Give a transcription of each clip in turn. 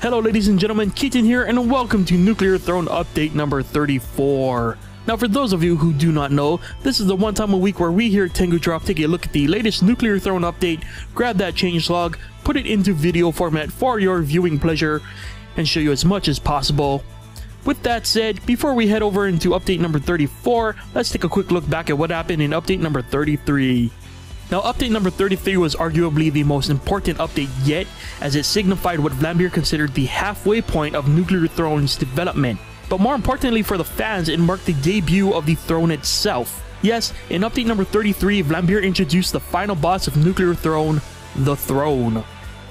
Hello ladies and gentlemen, Keaton here and welcome to Nuclear Throne update number 34. Now for those of you who do not know, this is the one time a week where we here at Tengu Drop take a look at the latest Nuclear Throne update, grab that changelog, put it into video format for your viewing pleasure, and show you as much as possible. With that said, before we head over into update number 34, let's take a quick look back at what happened in update number 33. Now, update number 33 was arguably the most important update yet, as it signified what Vlambeer considered the halfway point of Nuclear Throne's development. But more importantly for the fans, it marked the debut of the throne itself. Yes, in update number 33, Vlambeer introduced the final boss of Nuclear Throne, the Throne.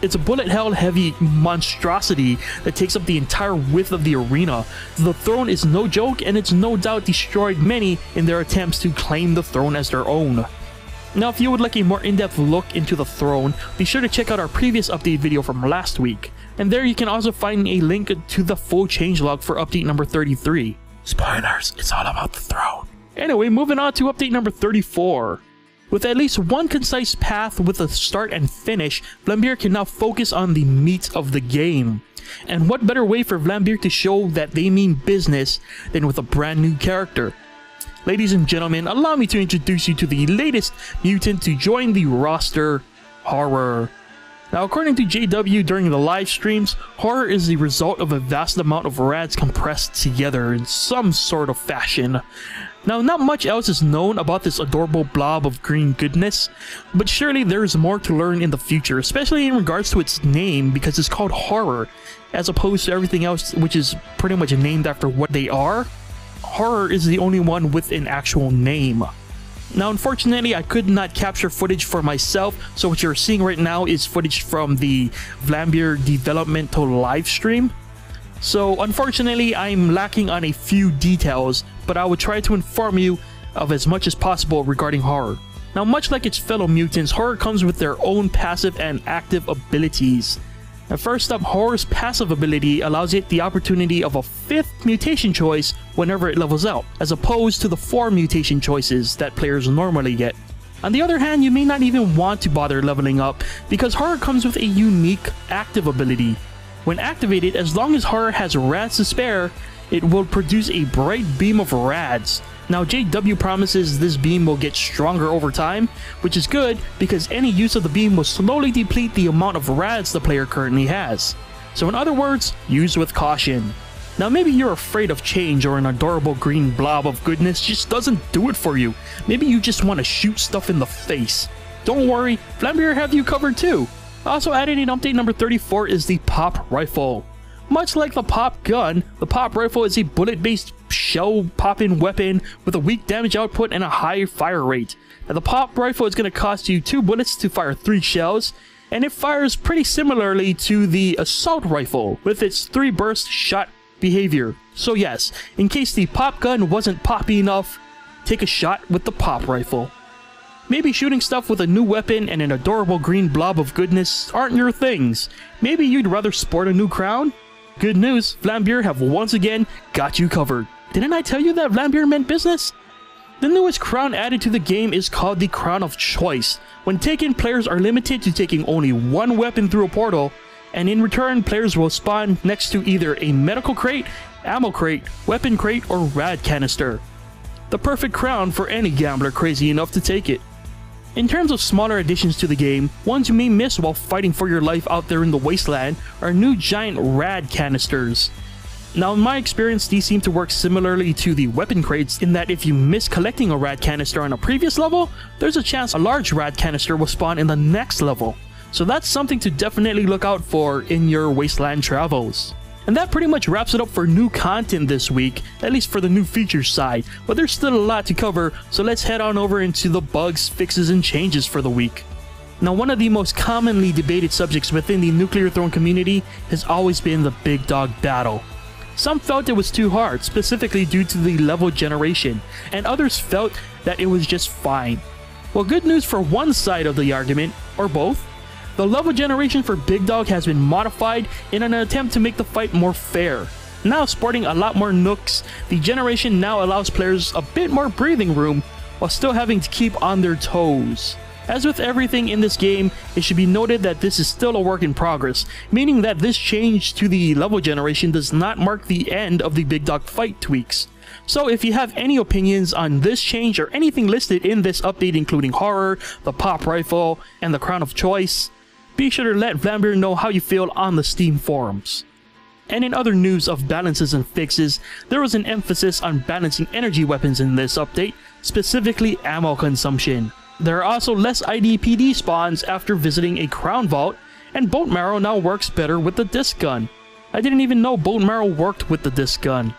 It's a bullet hell heavy monstrosity that takes up the entire width of the arena. The throne is no joke, and it's no doubt destroyed many in their attempts to claim the throne as their own. Now, if you would like a more in-depth look into the throne, be sure to check out our previous update video from last week. And there you can also find a link to the full changelog for update number 33. Spoilers, it's all about the throne. Anyway, moving on to update number 34. With at least one concise path with a start and finish, Vlambeer can now focus on the meat of the game. And what better way for Vlambeer to show that they mean business than with a brand new character? Ladies and gentlemen, allow me to introduce you to the latest mutant to join the roster, Horror. Now, according to JW during the live streams, Horror is the result of a vast amount of rads compressed together in some sort of fashion. Now, not much else is known about this adorable blob of green goodness, but surely there is more to learn in the future, especially in regards to its name, because it's called Horror, as opposed to everything else which is pretty much named after what they are. Horror is the only one with an actual name. Now, unfortunately, I could not capture footage for myself, so what you're seeing right now is footage from the Vlambeer developmental live stream. So, unfortunately, I'm lacking on a few details, but I will try to inform you of as much as possible regarding Horror. Now, much like its fellow mutants, Horror comes with their own passive and active abilities. Now, first up, Horror's passive ability allows it the opportunity of a 5th mutation choice whenever it levels out, as opposed to the 4 mutation choices that players normally get. On the other hand, you may not even want to bother leveling up, because Horror comes with a unique active ability. When activated, as long as Horror has rads to spare, it will produce a bright beam of rads. Now, JW promises this beam will get stronger over time, which is good because any use of the beam will slowly deplete the amount of rads the player currently has. So in other words, use with caution. Now, maybe you're afraid of change, or an adorable green blob of goodness just doesn't do it for you. Maybe you just want to shoot stuff in the face. Don't worry, Vlambeer have you covered too. Also added in update number 34 is the Pop Rifle. Much like the Pop Gun, the Pop Rifle is a bullet-based shell-popping weapon with a weak damage output and a high fire rate. Now, the Pop Rifle is going to cost you 2 bullets to fire 3 shells, and it fires pretty similarly to the Assault Rifle with its 3-burst shot behavior. So yes, in case the Pop Gun wasn't poppy enough, take a shot with the Pop Rifle. Maybe shooting stuff with a new weapon and an adorable green blob of goodness aren't your things. Maybe you'd rather sport a new crown? Good news, Vlambeer have once again got you covered. Didn't I tell you that Vlambeer meant business? The newest crown added to the game is called the Crown of Choice. When taken, players are limited to taking only 1 weapon through a portal, and in return, players will spawn next to either a medical crate, ammo crate, weapon crate, or rad canister. The perfect crown for any gambler crazy enough to take it. In terms of smaller additions to the game, ones you may miss while fighting for your life out there in the wasteland are new giant rad canisters. Now, in my experience, these seem to work similarly to the weapon crates in that if you miss collecting a rad canister on a previous level, there's a chance a large rad canister will spawn in the next level. So that's something to definitely look out for in your wasteland travels. And that pretty much wraps it up for new content this week, at least for the new features side, but there's still a lot to cover, so let's head on over into the bugs, fixes, and changes for the week. Now, one of the most commonly debated subjects within the Nuclear Throne community has always been the big dog battle. Some felt it was too hard, specifically due to the level generation, and others felt that it was just fine. Well, good news for one side of the argument, or both. The level generation for Big Dog has been modified in an attempt to make the fight more fair. Now sporting a lot more nooks, the generation now allows players a bit more breathing room while still having to keep on their toes. As with everything in this game, it should be noted that this is still a work in progress, meaning that this change to the level generation does not mark the end of the big dog fight tweaks. So if you have any opinions on this change or anything listed in this update including horror, the pop rifle, and the crown of choice, be sure to let Vlambeer know how you feel on the Steam forums. And in other news of balances and fixes, there was an emphasis on balancing energy weapons in this update, specifically ammo consumption. There are also less IDPD spawns after visiting a crown vault, and bone marrow now works better with the disc gun. I didn't even know bone marrow worked with the disc gun.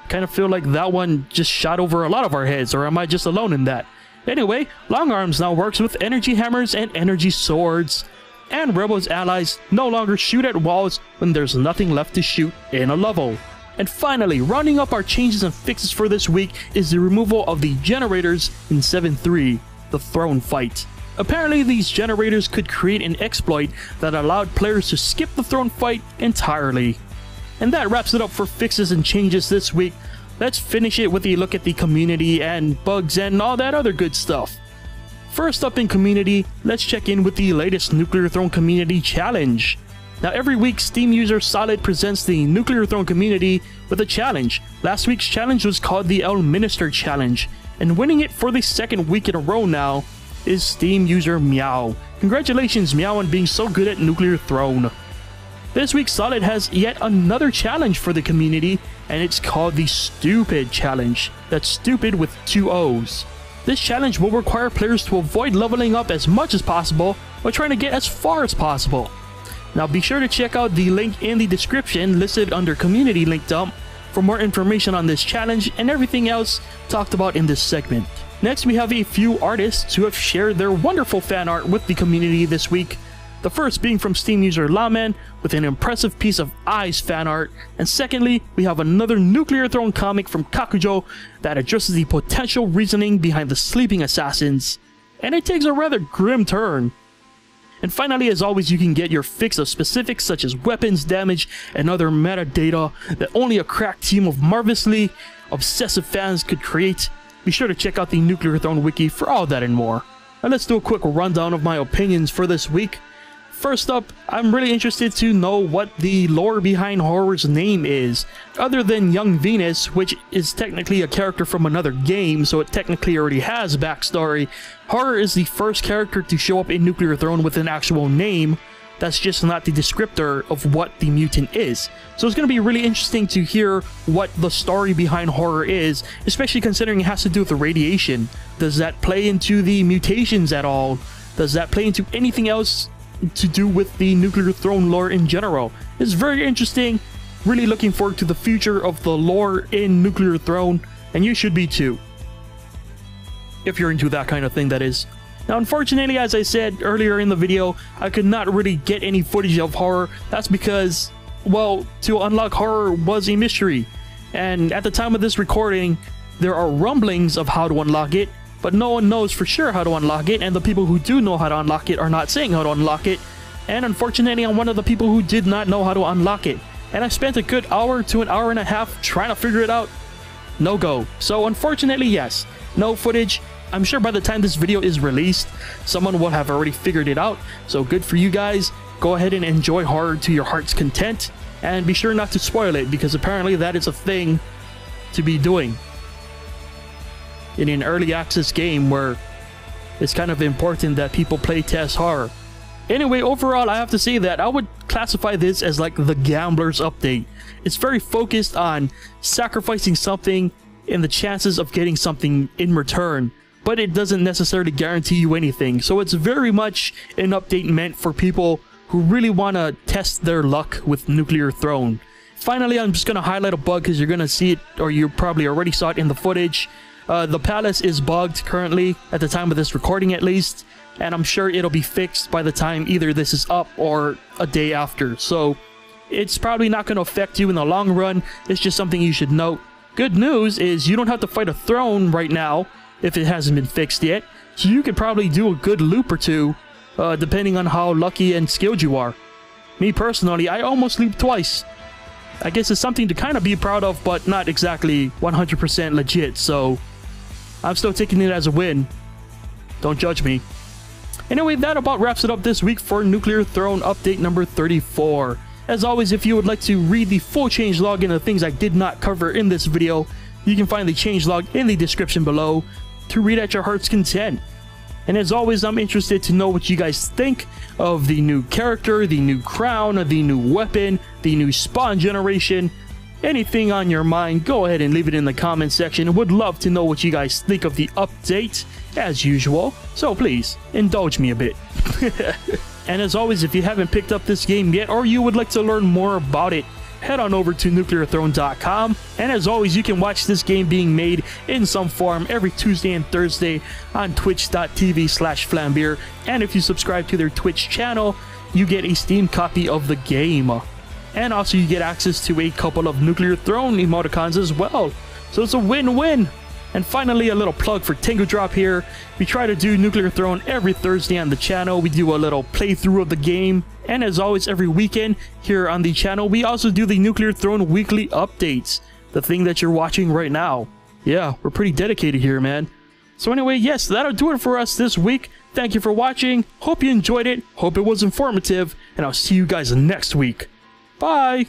Kind of feel like that one just shot over a lot of our heads, or am I just alone in that? Anyway, long arms now works with energy hammers and energy swords, and Rebels allies no longer shoot at walls when there's nothing left to shoot in a level. And finally, rounding up our changes and fixes for this week is the removal of the generators in 7.3, the throne fight. Apparently these generators could create an exploit that allowed players to skip the throne fight entirely. And that wraps it up for fixes and changes this week. Let's finish it with a look at the community and bugs and all that other good stuff. First up in community, let's check in with the latest Nuclear Throne Community Challenge. Now every week, Steam user Solid presents the Nuclear Throne community with a challenge. Last week's challenge was called the El Minister Challenge, and winning it for the second week in a row now is Steam user Meow. Congratulations Meow on being so good at Nuclear Throne. This week Solid has yet another challenge for the community, and it's called the Stupid Challenge. That's stupid with 2 O's. This challenge will require players to avoid leveling up as much as possible while trying to get as far as possible. Now be sure to check out the link in the description listed under Community Link Dump for more information on this challenge and everything else talked about in this segment. Next, we have a few artists who have shared their wonderful fan art with the community this week. The first being from Steam user Lawman with an impressive piece of Eyes fan art, and secondly, we have another Nuclear Throne comic from Kakujo that addresses the potential reasoning behind the sleeping assassins, and it takes a rather grim turn. And finally, as always, you can get your fix of specifics such as weapons, damage, and other metadata that only a crack team of marvelously obsessive fans could create. Be sure to check out the Nuclear Throne wiki for all that and more. Now let's do a quick rundown of my opinions for this week. First up, I'm really interested to know what the lore behind Horror's name is. Other than Young Venus, which is technically a character from another game, so it technically already has backstory, Horror is the first character to show up in Nuclear Throne with an actual name. That's just not the descriptor of what the mutant is. So it's going to be really interesting to hear what the story behind Horror is, especially considering it has to do with the radiation. Does that play into the mutations at all? Does that play into anything else to do with the Nuclear Throne lore in general? It's very interesting. Really looking forward to the future of the lore in Nuclear Throne, and you should be too. If you're into that kind of thing, that is. Now unfortunately, as I said earlier in the video, I could not really get any footage of Horror. That's because, well, to unlock Horror was a mystery, and at the time of this recording, there are rumblings of how to unlock it, but no one knows for sure how to unlock it, and the people who do know how to unlock it are not saying how to unlock it. And unfortunately, I'm one of the people who did not know how to unlock it, and I spent a good hour to an hour and a half trying to figure it out. No go. So unfortunately, yes, no footage. I'm sure by the time this video is released, someone will have already figured it out, so good for you guys. Go ahead and enjoy Horror to your heart's content, and be sure not to spoil it, because apparently that is a thing to be doing in an early access game where it's kind of important that people play test Horror. Anyway, overall, I have to say that I would classify this as like the gambler's update. It's very focused on sacrificing something and the chances of getting something in return, but it doesn't necessarily guarantee you anything. So it's very much an update meant for people who really want to test their luck with Nuclear Throne. Finally, I'm just going to highlight a bug because you're going to see it, or you probably already saw it in the footage. The palace is bugged currently, at the time of this recording at least, and I'm sure it'll be fixed by the time either this is up or a day after. So it's probably not going to affect you in the long run. It's just something you should note. Good news is you don't have to fight a throne right now if it hasn't been fixed yet, so you could probably do a good loop or two, depending on how lucky and skilled you are. Me personally, I almost looped twice. I guess it's something to kind of be proud of, but not exactly 100% legit, so I'm still taking it as a win. Don't judge me. Anyway, that about wraps it up this week for Nuclear Throne update number 34. As always, if you would like to read the full changelog and the things I did not cover in this video, you can find the changelog in the description below to read at your heart's content. And as always, I'm interested to know what you guys think of the new character, the new crown, the new weapon, the new spawn generation. Anything on your mind, go ahead and leave it in the comment section. Would love to know what you guys think of the update, as usual. So please, indulge me a bit. And as always, if you haven't picked up this game yet, or you would like to learn more about it, head on over to nuclearthrone.com. And as always, you can watch this game being made in some form every Tuesday and Thursday on twitch.tv/Vlambeer. And if you subscribe to their Twitch channel, you get a Steam copy of the game. And also you get access to a couple of Nuclear Throne emoticons as well. So it's a win-win. And finally, a little plug for Tengu Drop here. We try to do Nuclear Throne every Thursday on the channel. We do a little playthrough of the game. And as always, every weekend here on the channel, we also do the Nuclear Throne weekly updates. The thing that you're watching right now. Yeah, we're pretty dedicated here, man. So anyway, yes, that'll do it for us this week. Thank you for watching. Hope you enjoyed it. Hope it was informative. And I'll see you guys next week. Bye!